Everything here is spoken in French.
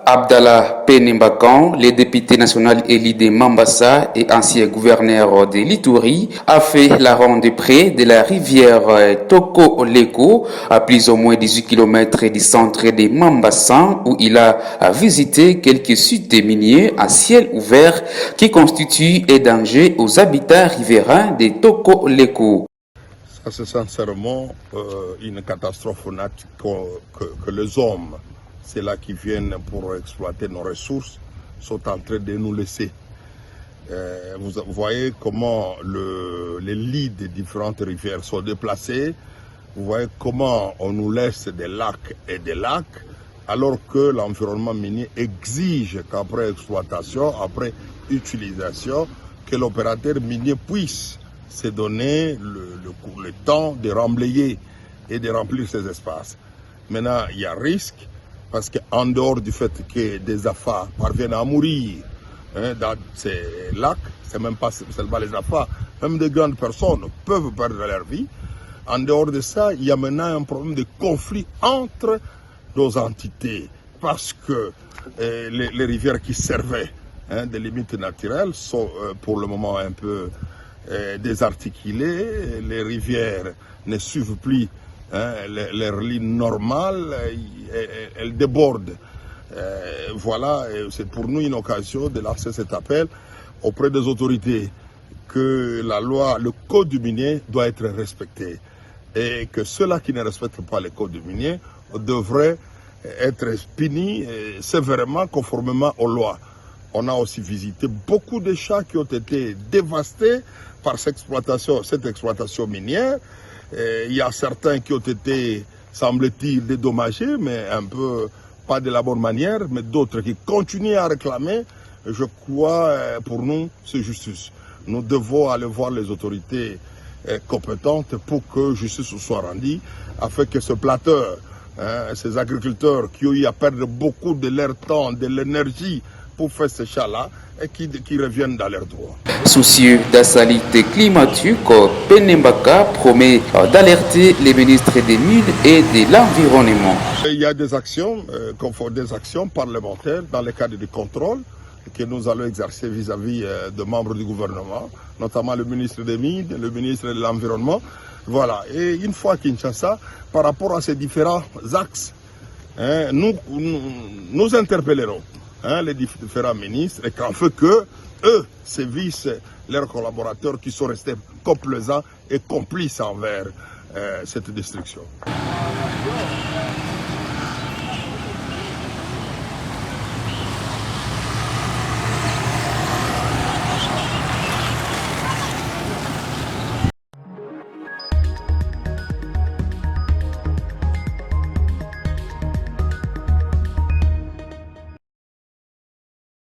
Abdallah Penembakan, le député national élu de Mambasa et ancien gouverneur de l'Ituri, a fait la ronde près de la rivière Toko Leko, à plus ou moins 18 km du centre de Mambasa, où il a visité quelques sites miniers à ciel ouvert qui constituent un danger aux habitants riverains de Toko Leko. Ça, c'est sincèrement une catastrophe naturelle que les hommes, c'est là qui viennent pour exploiter nos ressources, sont en train de nous laisser. Vous voyez comment les lits des différentes rivières sont déplacés. Vous voyez comment on nous laisse des lacs et des lacs, alors que l'environnement minier exige qu'après exploitation, après utilisation, que l'opérateur minier puisse se donner le temps de remblayer et de remplir ces espaces. Maintenant, il y a risque, parce qu'en dehors du fait que des affaires parviennent à mourir dans ces lacs, c'est même pas seulement les affaires, même des grandes personnes peuvent perdre leur vie. En dehors de ça, il y a maintenant un problème de conflit entre nos entités, parce que les rivières qui servaient des limites naturelles sont pour le moment un peu désarticulées. Les rivières ne suivent plus leur ligne normale, elles débordent. Voilà, c'est pour nous une occasion de lancer cet appel auprès des autorités que la loi, le code du minier doit être respecté et que ceux-là qui ne respectent pas le code du minier devraient être punis sévèrement conformément aux lois. On a aussi visité beaucoup de champs qui ont été dévastés par cette exploitation minière. Il y a certains qui ont été, semble-t-il, dédommagés, mais un peu pas de la bonne manière, mais d'autres qui continuent à réclamer. Je crois, pour nous, c'est justice. Nous devons aller voir les autorités compétentes pour que justice soit rendue, afin que ce platteur, ces agriculteurs qui ont eu à perdre beaucoup de leur temps, de l'énergie pour faire ces champs-là, et qui reviennent dans leurs droits. Soucieux de la santé climatique, Penembaka promet d'alerter les ministres des Mines et de l'Environnement. Il y a des actions, des actions parlementaires dans le cadre du contrôle que nous allons exercer vis-à-vis de membres du gouvernement, notamment le ministre des Mines, le ministre de l'Environnement. Voilà. Et une fois à Kinshasa, par rapport à ces différents axes, nous interpellerons les différents ministres, et qu'en fait que eux sévissent leurs collaborateurs qui sont restés complaisants et complices envers cette destruction.